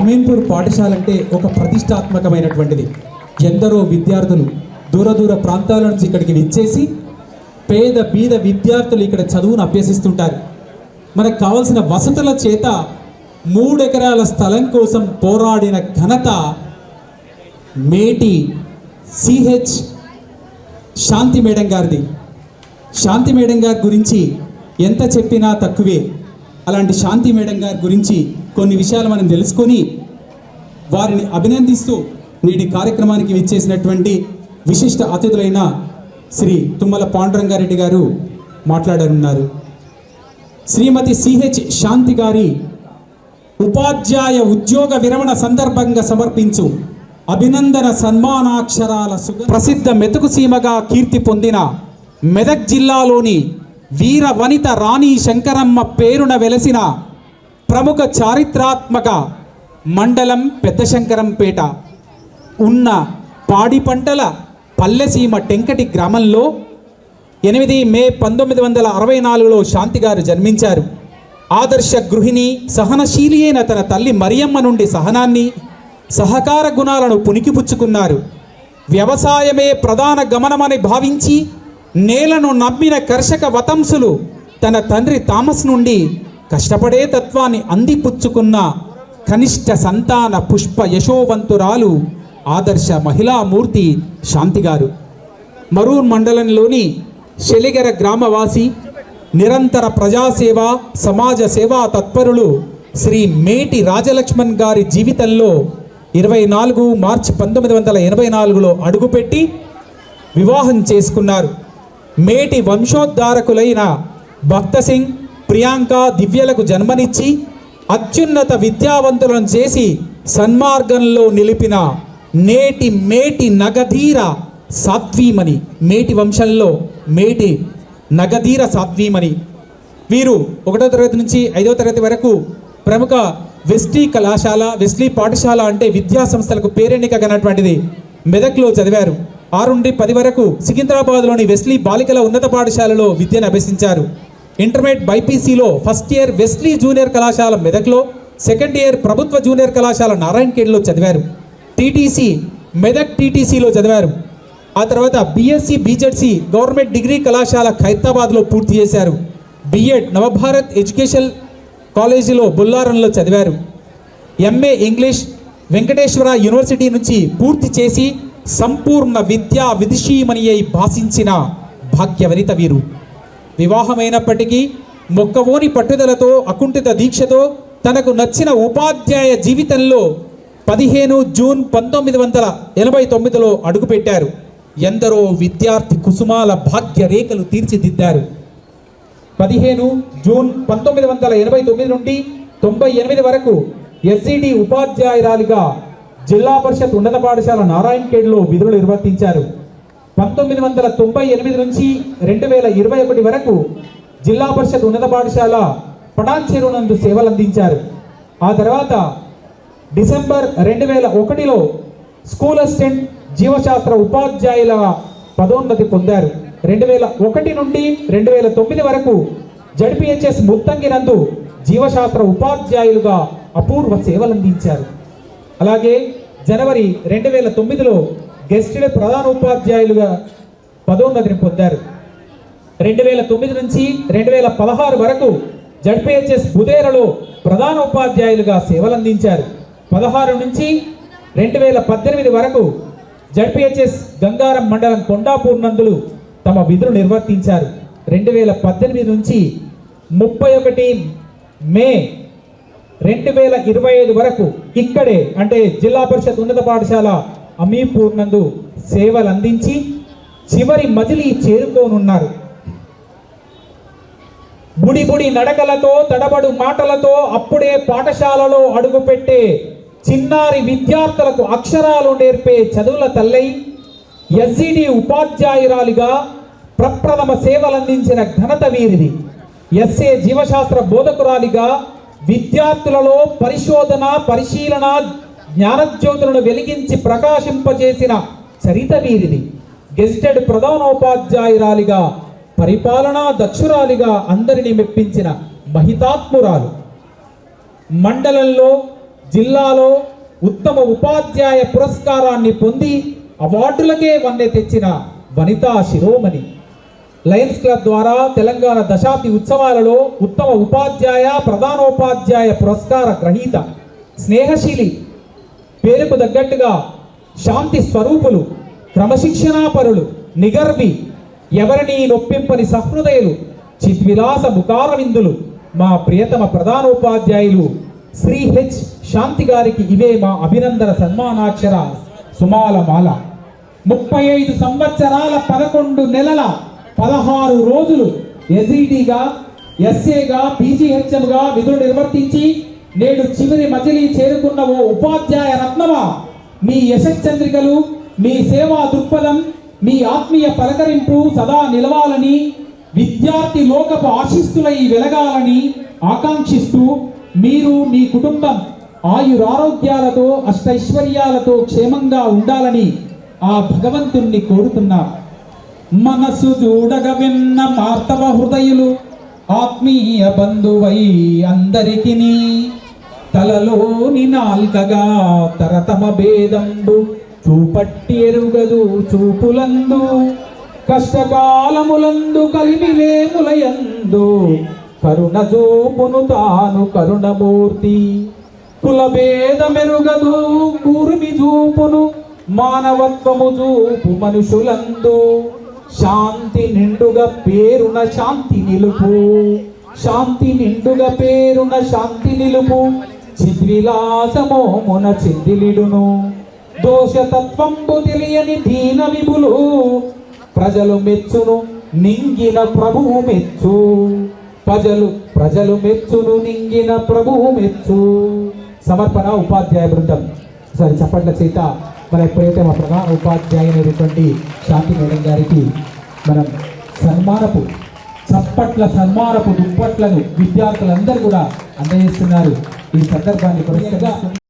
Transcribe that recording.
అమీన్పూర్ పాఠశాల అంటే ఒక ప్రతిష్టాత్మకమైనటువంటిది. ఎందరో విద్యార్థులు దూర దూర ప్రాంతాల నుంచి ఇక్కడికి విచ్చేసి పేద బీద విద్యార్థులు ఇక్కడ చదువును అభ్యసిస్తుంటారు. మనకు కావాల్సిన వసతుల చేత 3 ఎకరాల స్థలం కోసం పోరాడిన ఘనత మేటి సిహెచ్ శాంతి మేడం గారిది. శాంతి మేడం గారి గురించి ఎంత చెప్పినా తక్కువే. అలాంటి శాంతి మేడం గారి గురించి కొన్ని విషయాలు మనం తెలుసుకొని వారిని అభినందిస్తూ నేటి కార్యక్రమానికి విచ్చేసినటువంటి విశిష్ట అతిథులైన శ్రీ తుమ్మల పాండురంగారెడ్డి గారు మాట్లాడనున్నారు. శ్రీమతి సిహెచ్ శాంతి గారి ఉపాధ్యాయ ఉద్యోగ విరమణ సందర్భంగా సమర్పించు అభినందన సన్మానాక్షరాల ప్రసిద్ధ మెతుకు సీమగా కీర్తి పొందిన మెదక్ జిల్లాలోని వీర వనిత రాణి శంకరమ్మ పేరున వెలసిన ప్రముఖ చారిత్రాత్మక మండలం పెద్దశంకరంపేట ఉన్న పాడి పంటల పల్లెసీమ టెంకటి గ్రామంలో 8 మే 1964లో శాంతి గారు జన్మించారు. ఆదర్శ గృహిణి, సహనశీలి అయిన తన తల్లి మరియమ్మ నుండి సహనాన్ని, సహకార గుణాలను పుణికిపుచ్చుకున్నారు. వ్యవసాయమే ప్రధాన గమనమని భావించి నేలను నమ్మిన కర్షక వతంసులు తన తండ్రి థామస్ నుండి కష్టపడే తత్వాన్ని అందిపుచ్చుకున్న కనిష్ట సంతాన పుష్ప యశోవంతురాలు ఆదర్శ మహిళామూర్తి శాంతి గారు. మరూర్ మండలంలోని శెలిగెర గ్రామవాసి, నిరంతర ప్రజాసేవ, సమాజ సేవా తత్పరులు శ్రీ మేటి రాజలక్ష్మణ్ గారి జీవితంలో 24 మార్చి 1984లో అడుగుపెట్టి వివాహం చేసుకున్నారు. మేటి వంశోద్ధారకులైన భక్త సింగ్, ప్రియాంక దివ్యలకు జన్మనిచ్చి అత్యున్నత విద్యావంతులను చేసి సన్మార్గంలో నిలిపిన నేటి మేటి నగధీర సాత్వీమణి. మేటి వంశంలో మేటి నగధీర సాత్వీమణి. వీరు 1వ తరగతి నుంచి 5వ తరగతి వరకు ప్రముఖ వెస్లీ కళాశాల, వెస్లీ పాఠశాల అంటే విద్యా సంస్థలకు పేరెన్నికగనటువంటిది మెదక్లో చదివారు. 6 నుండి 10 వరకు సికింద్రాబాద్లోని వెస్లీ బాలికల ఉన్నత పాఠశాలలో విద్యను అభ్యసించారు. ఇంటర్మీడియట్ బైపీసీలో ఫస్ట్ ఇయర్ వెస్లీ జూనియర్ కళాశాల మెదక్లో, సెకండ్ ఇయర్ ప్రభుత్వ జూనియర్ కళాశాల నారాయణఖేడ్లో చదివారు. టీటీసీ మెదక్ టీటీసీలో చదివారు. ఆ తర్వాత బీఎస్సీ బీజెడ్సీ గవర్నమెంట్ డిగ్రీ కళాశాల ఖైరతాబాద్లో పూర్తి చేశారు. బిఎడ్ నవభారత్ ఎడ్యుకేషన్ కాలేజీలో బొల్లారంలో చదివారు. ఎంఏ ఇంగ్లీష్ వెంకటేశ్వర యూనివర్సిటీ నుంచి పూర్తి చేసి సంపూర్ణ విద్యా విదుషీమణి అయి భాషించిన భాగ్యవనిత వీరు. వివాహమైనప్పటికీ మొక్కవోని పట్టుదలతో, అకుంఠిత దీక్షతో తనకు నచ్చిన ఉపాధ్యాయ జీవితంలో 15 జూన్ 1989లో అడుగుపెట్టారు. ఎందరో విద్యార్థి కుసుమాల భాగ్య రేఖలు తీర్చిదిద్దారు. 15 జూన్ 1989 నుండి 98 వరకు ఎస్సిడి ఉపాధ్యాయురాలిగా జిల్లా పరిషత్ ఉన్నత పాఠశాల నారాయణఖేడ్లో విధులు నిర్వర్తించారు. 1998 నుంచి 2021 వరకు జిల్లా పరిషత్ ఉన్నత పాఠశాల పటాన్చెరు నందు సేవలందించారు. ఆ తర్వాత డిసెంబర్ 2001లో స్కూల్ అసిస్టెంట్ జీవశాస్త్ర ఉపాధ్యాయుల పదోన్నతి పొందారు. 2001 నుండి 2009 వరకు జడ్పీహెచ్ఎస్ ముత్తంగి నందు జీవశాస్త్ర ఉపాధ్యాయులుగా అపూర్వ సేవలందించారు. అలాగే జనవరి 2009లో గెస్టెడ్ ప్రధాన ఉపాధ్యాయులుగా పదోన్నతిని పొందారు. 2009 నుంచి 2016 వరకు జడ్పీహెచ్ఎస్ బుదేరలో ప్రధాన ఉపాధ్యాయులుగా సేవలందించారు. 16 నుంచి 2018 వరకు జడ్పీహెచ్ఎస్ గంగారం మండలం కొండాపూర్ నందులు తమ విధులు నిర్వర్తించారు. 2018 నుంచి 31 మే 2025 వరకు ఇక్కడే అంటే జిల్లా పరిషత్ ఉన్నత పాఠశాల అమీపూర్ నందు సేవలు అందించి చివరి మజిలీ చేరుకోనున్నారు. బుడి బుడి నడకలతో, తడబడు మాటలతో అప్పుడే పాఠశాలలో అడుగుపెట్టే చిన్నారి విద్యార్థులకు అక్షరాలు నేర్పే చదువుల తల్లై ఎస్సిడి ఉపాధ్యాయురాలిగా ప్రప్రథమ సేవలందించిన ఘనత వీరిది. ఎస్ఏ జీవశాస్త్ర బోధకురాలిగా విద్యార్థులలో పరిశోధన, పరిశీలన, జ్ఞానజ్యోతులను వెలిగించి ప్రకాశింపజేసిన చరిత వీరిది. గెస్టెడ్ ప్రధానోపాధ్యాయురాలిగా, పరిపాలనా దక్షురాలిగా అందరినీ మెప్పించిన మహితాత్మురాలు. మండలంలో జిల్లాలో ఉత్తమ ఉపాధ్యాయ పురస్కారాన్ని పొంది అవార్డులకే వన్నె తెచ్చిన వనితా శిరోమణి. లయన్స్ క్లబ్ ద్వారా తెలంగాణ దశాబ్ది ఉత్సవాలలో ఉత్తమ ఉపాధ్యాయ ప్రధానోపాధ్యాయ పురస్కార గ్రహీత, స్నేహశీలి, పేరుకు తగ్గట్టుగా శాంతి స్వరూపులు, క్రమశిక్షణాపరులు, నిగర్వి, ఎవరిని నొప్పింపని సహృదయులు, చిద్విలాస ముఖారవిందులు మా ప్రియతమ ప్రధానోపాధ్యాయులు శ్రీ హెచ్ శాంతి గారికి ఇవే మా అభినందన సన్మానాక్షర సుమాల మాల. 35 సంవత్సరాల 11 నెలల 16 రోజులు ఎస్ఈడిగా, ఎస్ఏగా, పీజీహెచ్ఎంగా విధులు నిర్వర్తించి నేడు చివరి మజిలీ చేరుకున్న ఓ ఉపాధ్యాయ రత్నమా, మీ యశశ్చంద్రికలు, మీ సేవా దృక్పథం, మీ ఆత్మీయ పలకరింపు సదా నిలవాలని, విద్యార్థి లోకపు ఆశీస్సులై వెలగాలని ఆకాంక్షిస్తూ మీరు మీ కుటుంబం ఆయురారోగ్యాలతో అష్టైశ్వర్యాలతో క్షేమంగా ఉండాలని ఆ భగవంతుణ్ణి కోరుతున్నా. మనసు చూడగ విన్న మార్తవ హృదయులు ఆత్మీయ బంధువై అందరికిని తలలోని నాల్కగా తరతమ భేదంబు చూపట్టి ఎరుగదు చూపులందు కష్టకాలములందు కలిమిలేములయందు కరుణ చూపును తాను కరుణమూర్తి కులభేదమెరుగదు కూర్మి చూపును మానవత్వము చూపు మనుషులందు శాంతి నిండుగా పేరున శాంతి నిలుపు, శాంతి నిండుగా పేరున శాంతి నిలుపు చిద్విలాసమోమున చిందిలిడును దోషతత్వంబు తెలియని దీన విభులు ప్రజలు మెచ్చును నింగిన ప్రభువు మెచ్చు, ప్రజలు మెచ్చును నింగిన ప్రభువు మెచ్చు. సమర్పణ ఉపాధ్యాయ బృందం. సరే చప్పట్ల చేత మన ఎప్పుడైతే మా ప్రధాన ఉపాధ్యాయునైనటువంటి శాంతి మేడం గారికి మనం సన్మానపు దుప్పట్లను విద్యార్థులందరూ కూడా అందజేస్తున్నారు. ఈ సందర్భాన్ని పురస్కరించుకొని